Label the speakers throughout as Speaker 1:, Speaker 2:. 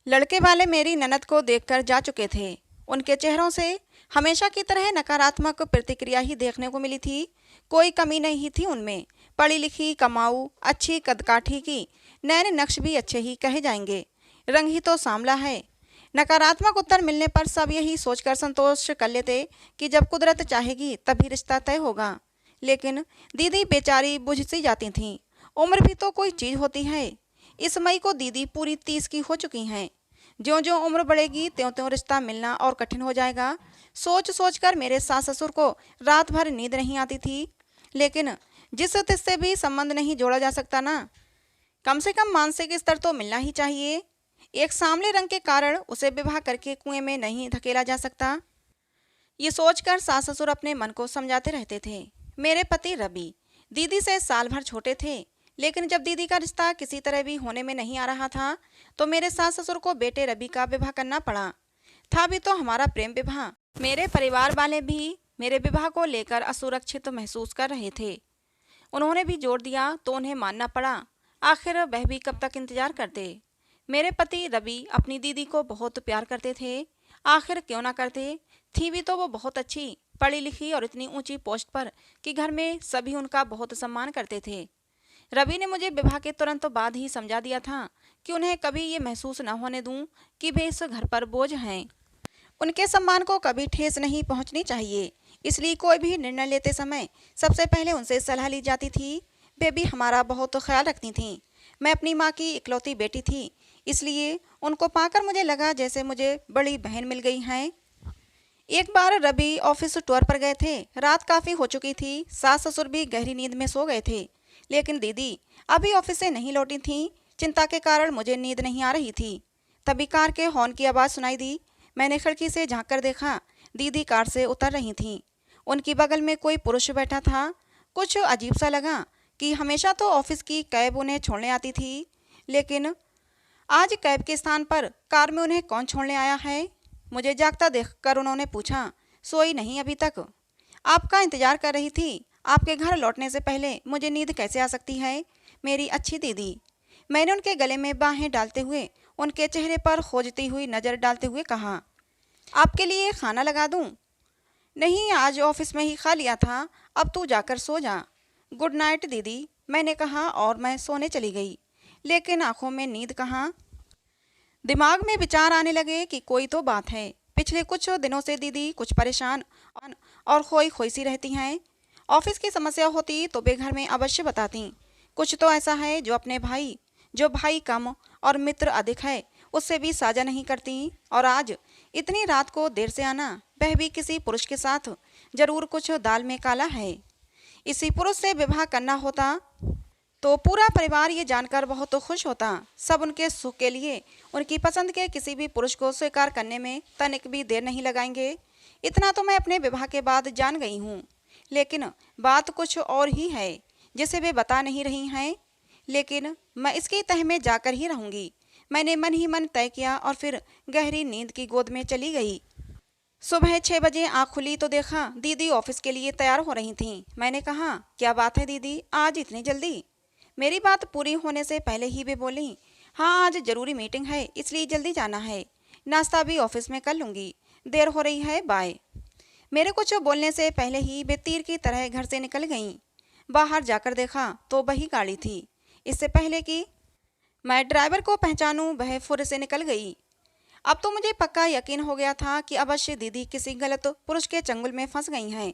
Speaker 1: लड़के वाले मेरी ननद को देखकर जा चुके थे। उनके चेहरों से हमेशा की तरह नकारात्मक प्रतिक्रिया ही देखने को मिली थी। कोई कमी नहीं थी उनमें। पढ़ी लिखी, कमाऊ, अच्छी कदकाठी की, नैन नक्श भी अच्छे ही कहे जाएंगे। रंग ही तो सांवला है। नकारात्मक उत्तर मिलने पर सब यही सोचकर संतोष कर लेते कि जब कुदरत चाहेगी तभी रिश्ता तय होगा। लेकिन दीदी बेचारी बुझ सी जाती थीं। उम्र भी तो कोई चीज होती है। इस मई को दीदी पूरी 30 की हो चुकी हैं। ज्यों ज्यों उम्र बढ़ेगी त्यों त्यों रिश्ता मिलना और कठिन हो जाएगा। सोच सोच कर मेरे सास ससुर को रात भर नींद नहीं आती थी। लेकिन जिस तिससे भी संबंध नहीं जोड़ा जा सकता ना, कम से कम मानसिक स्तर तो मिलना ही चाहिए। एक सांवले रंग के कारण उसे विवाह करके कुएं में नहीं धकेला जा सकता। ये सोचकर सास ससुर अपने मन को समझाते रहते थे। मेरे पति रवि दीदी से साल भर छोटे थे। लेकिन जब दीदी का रिश्ता किसी तरह भी होने में नहीं आ रहा था तो मेरे सास ससुर को बेटे रवि का विवाह करना पड़ा। था भी तो हमारा प्रेम विवाह। मेरे परिवार वाले भी मेरे विवाह को लेकर असुरक्षित महसूस कर रहे थे। उन्होंने भी जोर दिया तो उन्हें मानना पड़ा। आखिर वह भी कब तक इंतजार करते। मेरे पति रवि अपनी दीदी को बहुत प्यार करते थे। आखिर क्यों ना करते। थी भी तो वो बहुत अच्छी, पढ़ी लिखी और इतनी ऊंची पोस्ट पर कि घर में सभी उनका बहुत सम्मान करते थे। रवि ने मुझे विवाह के तुरंत बाद ही समझा दिया था कि उन्हें कभी ये महसूस न होने दूं कि वे इस घर पर बोझ हैं। उनके सम्मान को कभी ठेस नहीं पहुंचनी चाहिए। इसलिए कोई भी निर्णय लेते समय सबसे पहले उनसे सलाह ली जाती थी। वे भी हमारा बहुत ख्याल रखती थीं। मैं अपनी माँ की इकलौती बेटी थी, इसलिए उनको पाकर मुझे लगा जैसे मुझे बड़ी बहन मिल गई हैं। एक बार रवि ऑफिस टूर पर गए थे। रात काफ़ी हो चुकी थी। सास ससुर भी गहरी नींद में सो गए थे। लेकिन दीदी अभी ऑफिस से नहीं लौटी थीं। चिंता के कारण मुझे नींद नहीं आ रही थी। तभी कार के हॉर्न की आवाज़ सुनाई दी। मैंने खिड़की से झांक कर देखा। दीदी कार से उतर रही थीं। उनकी बगल में कोई पुरुष बैठा था। कुछ अजीब सा लगा कि हमेशा तो ऑफिस की कैब उन्हें छोड़ने आती थी, लेकिन आज कैब के स्थान पर कार में उन्हें कौन छोड़ने आया है। मुझे जागता देखकर उन्होंने पूछा, सोई नहीं अभी तक? आपका इंतजार कर रही थी। आपके घर लौटने से पहले मुझे नींद कैसे आ सकती है, मेरी अच्छी दीदी। मैंने उनके गले में बाहें डालते हुए उनके चेहरे पर खोजती हुई नज़र डालते हुए कहा, आपके लिए खाना लगा दूं? नहीं, आज ऑफिस में ही खा लिया था। अब तू जाकर सो जा। गुड नाइट दीदी, मैंने कहा और मैं सोने चली गई। लेकिन आंखों में नींद कहाँ। दिमाग में विचार आने लगे कि कोई तो बात है। पिछले कुछ दिनों से दीदी कुछ परेशान और खोई खोई सी रहती हैं। ऑफिस की समस्या होती तो वे घर में अवश्य बताती। कुछ तो ऐसा है जो भाई कम और मित्र अधिक है, उससे भी साझा नहीं करती। और आज इतनी रात को देर से आना, वह भी किसी पुरुष के साथ, जरूर कुछ दाल में काला है। इसी पुरुष से विवाह करना होता तो पूरा परिवार ये जानकर बहुत खुश होता। सब उनके सुख के लिए उनकी पसंद के किसी भी पुरुष को स्वीकार करने में तनिक भी देर नहीं लगाएंगे। इतना तो मैं अपने विवाह के बाद जान गई हूँ। लेकिन बात कुछ और ही है जिसे वे बता नहीं रही हैं। लेकिन मैं इसकी तह में जाकर ही रहूँगी। मैंने मन ही मन तय किया और फिर गहरी नींद की गोद में चली गई। सुबह 6 बजे आँख खुली तो देखा दीदी ऑफिस के लिए तैयार हो रही थीं। मैंने कहा, क्या बात है दीदी, आज इतनी जल्दी? मेरी बात पूरी होने से पहले ही वे बोली, हाँ आज जरूरी मीटिंग है इसलिए जल्दी जाना है। नाश्ता भी ऑफिस में कर लूँगी। देर हो रही है, बाय। मेरे कुछ बोलने से पहले ही वे तीर की तरह घर से निकल गईं। बाहर जाकर देखा तो वही गाड़ी थी। इससे पहले कि मैं ड्राइवर को पहचानूं वह फुर से निकल गई। अब तो मुझे पक्का यकीन हो गया था कि अवश्य दीदी किसी गलत पुरुष के चंगुल में फंस गई हैं।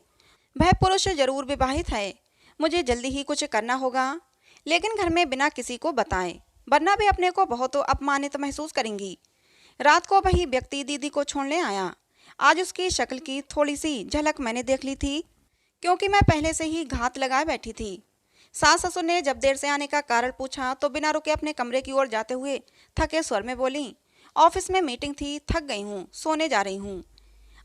Speaker 1: वह पुरुष जरूर विवाहित है। मुझे जल्दी ही कुछ करना होगा, लेकिन घर में बिना किसी को बताए, वरना भी अपने को बहुत अपमानित महसूस करेंगी। रात को वही व्यक्ति दीदी को छोड़ने आया। आज उसकी शक्ल की थोड़ी सी झलक मैंने देख ली थी, क्योंकि मैं पहले से ही घात लगाए बैठी थी। सास ससुर ने जब देर से आने का कारण पूछा तो बिना रुके अपने कमरे की ओर जाते हुए थके स्वर में बोली, ऑफिस में मीटिंग थी, थक गई हूँ, सोने जा रही हूँ।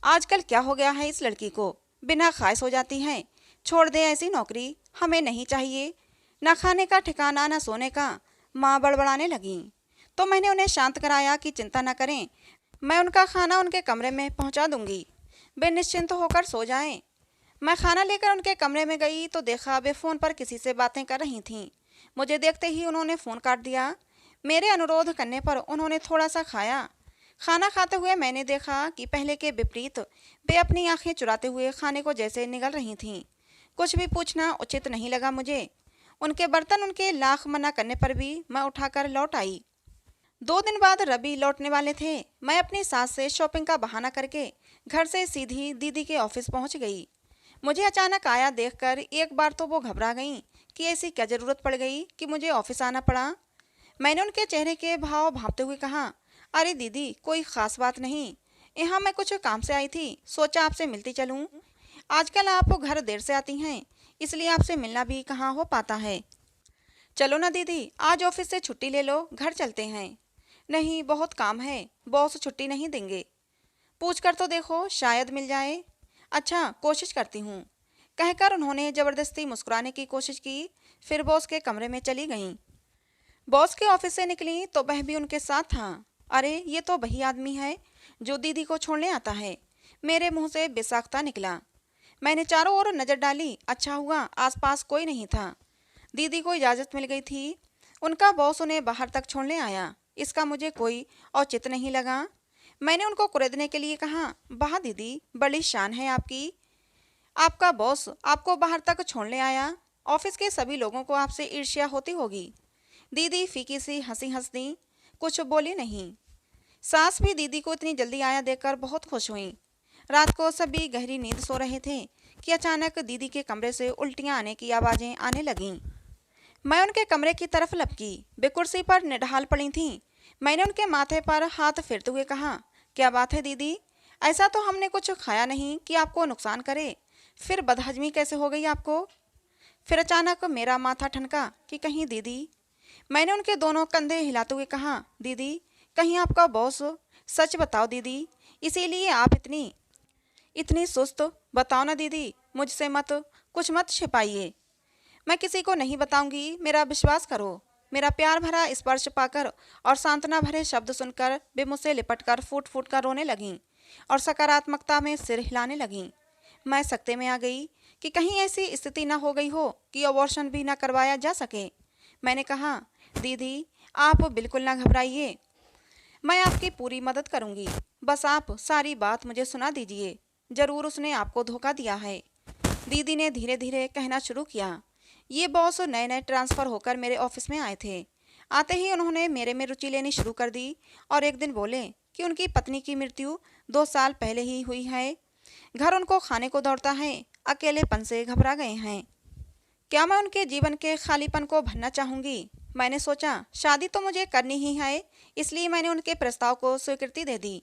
Speaker 1: आजकल क्या हो गया है इस लड़की को, बिना खाए सो जाती है। छोड़ दे ऐसी नौकरी, हमें नहीं चाहिए। न खाने का ठिकाना न सोने का। माँ बड़बड़ाने लगी तो मैंने उन्हें शांत कराया कि चिंता न करें, मैं उनका खाना उनके कमरे में पहुँचा दूंगी, वे निश्चिंत होकर सो जाएं। मैं खाना लेकर उनके कमरे में गई तो देखा वे फ़ोन पर किसी से बातें कर रही थीं। मुझे देखते ही उन्होंने फ़ोन काट दिया। मेरे अनुरोध करने पर उन्होंने थोड़ा सा खाया। खाना खाते हुए मैंने देखा कि पहले के विपरीत वे अपनी आंखें चुराते हुए खाने को जैसे निगल रही थीं। कुछ भी पूछना उचित नहीं लगा मुझे। उनके बर्तन उनके लाख मना करने पर भी मैं उठाकर लौट आई। 2 दिन बाद रवि लौटने वाले थे। मैं अपनी सास से शॉपिंग का बहाना करके घर से सीधी दीदी के ऑफिस पहुंच गई। मुझे अचानक आया देखकर एक बार तो वो घबरा गईं कि ऐसी क्या जरूरत पड़ गई कि मुझे ऑफिस आना पड़ा। मैंने उनके चेहरे के भाव भांपते हुए कहा, अरे दीदी, कोई खास बात नहीं। यहाँ मैं कुछ काम से आई थी, सोचा आपसे मिलती चलूँ। आजकल आप घर देर से आती हैं, इसलिए आपसे मिलना भी कहाँ हो पाता है। चलो ना दीदी, आज ऑफिस से छुट्टी ले लो, घर चलते हैं। नहीं, बहुत काम है, बॉस छुट्टी नहीं देंगे। पूछ कर तो देखो, शायद मिल जाए। अच्छा, कोशिश करती हूँ, कहकर उन्होंने जबरदस्ती मुस्कुराने की कोशिश की। फिर बॉस के कमरे में चली गईं। बॉस के ऑफिस से निकली तो वह भी उनके साथ था। अरे, ये तो वही आदमी है जो दीदी को छोड़ने आता है। मेरे मुंह से बेसाख्ता निकला। मैंने चारों ओर नजर डाली। अच्छा हुआ आसपास कोई नहीं था। दीदी को इजाजत मिल गई थी। उनका बॉस उन्हें बाहर तक छोड़ने आया, इसका मुझे कोई औचित्य नहीं लगा। मैंने उनको कुरेदने के लिए कहा, वाह दीदी, बड़ी शान है आपकी। आपका बॉस आपको बाहर तक छोड़ने आया। ऑफिस के सभी लोगों को आपसे ईर्ष्या होती होगी। दीदी फीकी सी हंसी हंस दी, कुछ बोली नहीं। सास भी दीदी को इतनी जल्दी आया देखकर बहुत खुश हुई। रात को सभी गहरी नींद सो रहे थे कि अचानक दीदी के कमरे से उल्टियां आने की आवाजें आने लगीं। मैं उनके कमरे की तरफ लपकी। वे कुर्सी पर निढाल पड़ी थीं। मैंने उनके माथे पर हाथ फेरते हुए कहा, क्या बात है दीदी? ऐसा तो हमने कुछ खाया नहीं कि आपको नुकसान करे। फिर बदहजमी कैसे हो गई आपको? फिर अचानक मेरा माथा ठनका कि कहीं दीदी। मैंने उनके दोनों कंधे हिलाते हुए कहा, दीदी, कहीं आपका बॉस? सच बताओ दीदी, इसीलिए आप इतनी इतनी सुस्त। बताओ ना दीदी, मुझसे कुछ मत छिपाइए। मैं किसी को नहीं बताऊंगी, मेरा विश्वास करो। मेरा प्यार भरा स्पर्श पाकर और सांत्वना भरे शब्द सुनकर वे मुझसे लिपटकर फूट फूट कर रोने लगीं और सकारात्मकता में सिर हिलाने लगीं। मैं सकते में आ गई कि कहीं ऐसी स्थिति न हो गई हो कि अबॉर्शन भी न करवाया जा सके। मैंने कहा, दीदी, आप बिल्कुल न घबराइए, मैं आपकी पूरी मदद करूंगी। बस आप सारी बात मुझे सुना दीजिए। जरूर उसने आपको धोखा दिया है। दीदी ने धीरे धीरे कहना शुरू किया। ये बॉस नए नए ट्रांसफ़र होकर मेरे ऑफिस में आए थे। आते ही उन्होंने मेरे में रुचि लेनी शुरू कर दी और एक दिन बोले कि उनकी पत्नी की मृत्यु 2 साल पहले ही हुई है। घर उनको खाने को दौड़ता है, अकेलेपन से घबरा गए हैं। क्या मैं उनके जीवन के खालीपन को भरना चाहूँगी? मैंने सोचा, शादी तो मुझे करनी ही है, इसलिए मैंने उनके प्रस्ताव को स्वीकृति दे दी।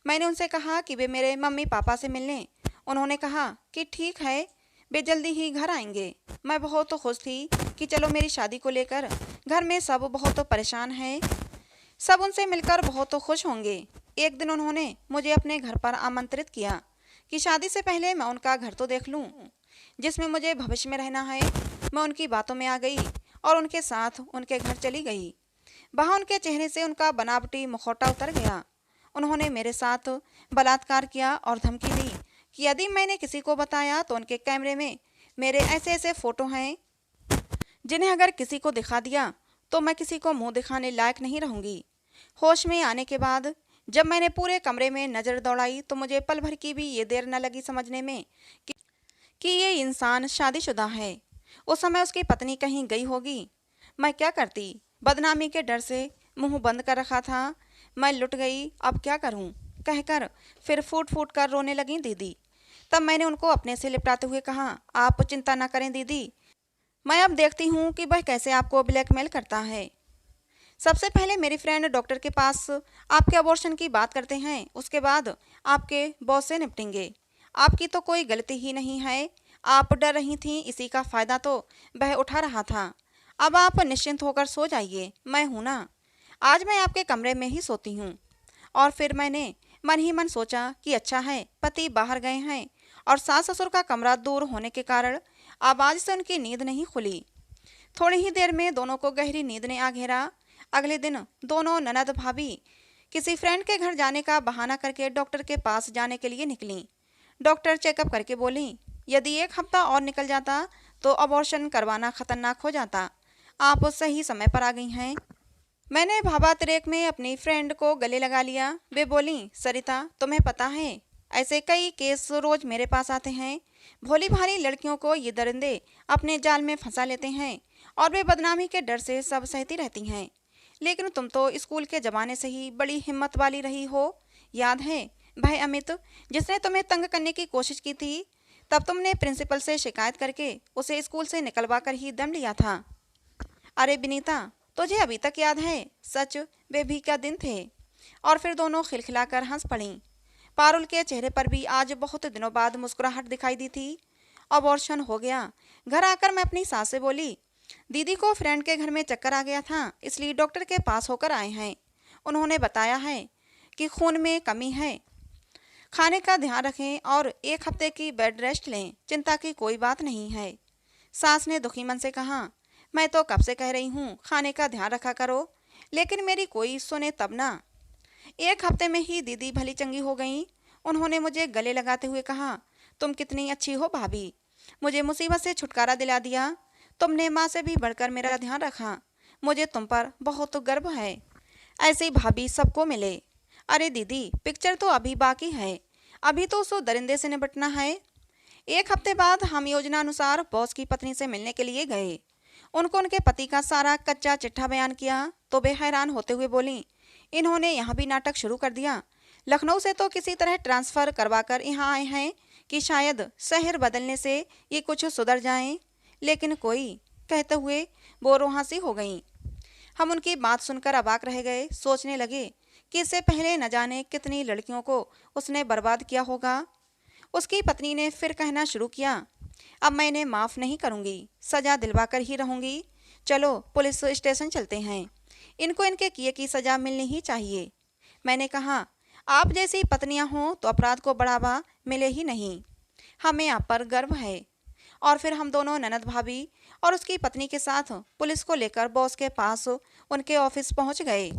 Speaker 1: मैंने उनसे कहा कि वे मेरे मम्मी पापा से मिल लें। उन्होंने कहा कि ठीक है, वे जल्दी ही घर आएंगे। मैं बहुत खुश थी कि चलो, मेरी शादी को लेकर घर में सब बहुत परेशान हैं। सब उनसे मिलकर बहुत खुश होंगे। एक दिन उन्होंने मुझे अपने घर पर आमंत्रित किया कि शादी से पहले मैं उनका घर तो देख लूं, जिसमें मुझे भविष्य में रहना है। मैं उनकी बातों में आ गई और उनके साथ उनके घर चली गई। वहाँ उनके चेहरे से उनका बनावटी मुखौटा उतर गया। उन्होंने मेरे साथ बलात्कार किया और धमकी दी कि यदि मैंने किसी को बताया तो उनके कैमरे में मेरे ऐसे ऐसे फ़ोटो हैं जिन्हें अगर किसी को दिखा दिया तो मैं किसी को मुंह दिखाने लायक नहीं रहूँगी। होश में आने के बाद जब मैंने पूरे कमरे में नज़र दौड़ाई तो मुझे पल भर की भी ये देर न लगी समझने में कि ये इंसान शादीशुदा है। उस समय उसकी पत्नी कहीं गई होगी। मैं क्या करती? बदनामी के डर से मुंह बंद कर रखा था। मैं लुट गई, अब क्या करूं? कहकर फिर फूट फूट कर रोने लगी दीदी। तब मैंने उनको अपने से लिपटाते हुए कहा, आप चिंता न करें दीदी, मैं अब देखती हूँ कि वह कैसे आपको ब्लैकमेल करता है। सबसे पहले मेरी फ्रेंड डॉक्टर के पास आपके अबॉर्शन की बात करते हैं, उसके बाद आपके बॉस से निपटेंगे। आपकी तो कोई गलती ही नहीं है। आप डर रही थीं, इसी का फ़ायदा तो वह उठा रहा था। अब आप निश्चिंत होकर सो जाइए, मैं हूं ना। आज मैं आपके कमरे में ही सोती हूँ। और फिर मैंने मन ही मन सोचा कि अच्छा है, पति बाहर गए हैं और सास ससुर का कमरा दूर होने के कारण अब आज से उनकी नींद नहीं खुली। थोड़ी ही देर में दोनों को गहरी नींद ने आ घेरा। अगले दिन दोनों ननद भाभी किसी फ्रेंड के घर जाने का बहाना करके डॉक्टर के पास जाने के लिए निकली। डॉक्टर चेकअप करके बोली, यदि 1 हफ्ता और निकल जाता तो अबॉर्शन करवाना खतरनाक हो जाता। आप सही समय पर आ गई हैं। मैंने भावातिरेक में अपनी फ्रेंड को गले लगा लिया। वे बोली, सरिता तुम्हें पता है, ऐसे कई केस रोज मेरे पास आते हैं। भोली भाली लड़कियों को ये दरिंदे अपने जाल में फंसा लेते हैं और वे बदनामी के डर से सब सहती रहती हैं। लेकिन तुम तो स्कूल के जमाने से ही बड़ी हिम्मत वाली रही हो। याद है भाई अमित, जिसने तुम्हें तंग करने की कोशिश की थी, तब तुमने प्रिंसिपल से शिकायत करके उसे स्कूल से निकलवा कर ही दम लिया था। अरे विनीता, तुझे अभी तक याद है? सच वे भी क्या दिन थे। और फिर दोनों खिलखिलाकर हंस पड़ीं। पारुल के चेहरे पर भी आज बहुत दिनों बाद मुस्कुराहट दिखाई दी थी। अबॉर्शन हो गया। घर आकर मैं अपनी सास से बोली, दीदी को फ्रेंड के घर में चक्कर आ गया था, इसलिए डॉक्टर के पास होकर आए हैं। उन्होंने बताया है कि खून में कमी है, खाने का ध्यान रखें और 1 हफ्ते की बेड रेस्ट लें। चिंता की कोई बात नहीं है। सास ने दुखी मन से कहा, मैं तो कब से कह रही हूँ खाने का ध्यान रखा करो, लेकिन मेरी कोई सुने तब ना। 1 हफ्ते में ही दीदी भली चंगी हो गई। उन्होंने मुझे गले लगाते हुए कहा, तुम कितनी अच्छी हो भाभी, मुझे मुसीबत से छुटकारा दिला दिया। तुमने माँ से भी बढ़कर मेरा ध्यान रखा। मुझे तुम पर बहुत गर्व है। ऐसे ही भाभी सबको मिले। अरे दीदी, पिक्चर तो अभी बाकी है, अभी तो उस दरिंदे से निपटना है। 1 हफ्ते बाद हम योजना अनुसार बॉस की पत्नी से मिलने के लिए गए। उनको उनके पति का सारा कच्चा चिट्ठा बयान किया तो वे हैरान होते हुए बोली, इन्होंने यहाँ भी नाटक शुरू कर दिया। लखनऊ से तो किसी तरह ट्रांसफ़र करवा कर यहाँ आए हैं कि शायद शहर बदलने से ये कुछ सुधर जाएं, लेकिन कोई, कहते हुए वो रोहासी हो गईं। हम उनकी बात सुनकर अबाक रह गए। सोचने लगे कि इससे पहले न जाने कितनी लड़कियों को उसने बर्बाद किया होगा। उसकी पत्नी ने फिर कहना शुरू किया, अब मैं इन्हें माफ़ नहीं करूँगी, सज़ा दिलवा कर ही रहूँगी। चलो पुलिस स्टेशन चलते हैं, इनको इनके किए की सज़ा मिलनी ही चाहिए। मैंने कहा, आप जैसी पत्नियां हों तो अपराध को बढ़ावा मिले ही नहीं। हमें आप पर गर्व है। और फिर हम दोनों ननद भाभी और उसकी पत्नी के साथ पुलिस को लेकर बॉस के पास उनके ऑफिस पहुंच गए।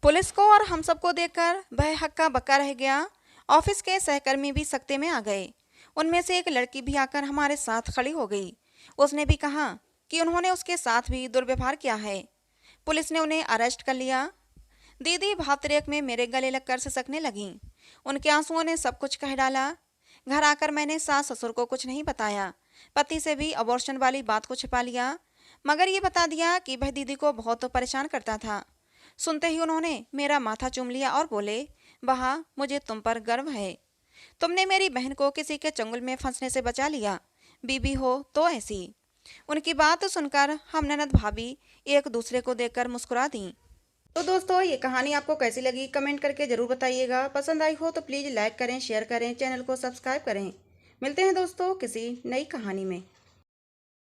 Speaker 1: पुलिस को और हम सबको देखकर वह हक्का बक्का रह गया। ऑफिस के सहकर्मी भी सख्ते में आ गए। उनमें से एक लड़की भी आकर हमारे साथ खड़ी हो गई। उसने भी कहा कि उन्होंने उसके साथ भी दुर्व्यवहार किया है। पुलिस ने उन्हें अरेस्ट कर लिया। दीदी भावतरेक में मेरे गले लगकर सिसकने लगीं। उनके आंसुओं ने सब कुछ कह डाला। घर आकर मैंने सास ससुर को कुछ नहीं बताया। पति से भी अबॉर्शन वाली बात को छिपा लिया, मगर ये बता दिया कि वह दीदी को बहुत परेशान करता था। सुनते ही उन्होंने मेरा माथा चूम लिया और बोले, बहा, मुझे तुम पर गर्व है। तुमने मेरी बहन को किसी के चंगुल में फंसने से बचा लिया। बीबी हो तो ऐसी। उनकी बात सुनकर हम ननद भाभी एक दूसरे को देखकर मुस्कुरा दी। तो दोस्तों, ये कहानी आपको कैसी लगी कमेंट करके ज़रूर बताइएगा। पसंद आई हो तो प्लीज़ लाइक करें, शेयर करें, चैनल को सब्सक्राइब करें। मिलते हैं दोस्तों किसी नई कहानी में।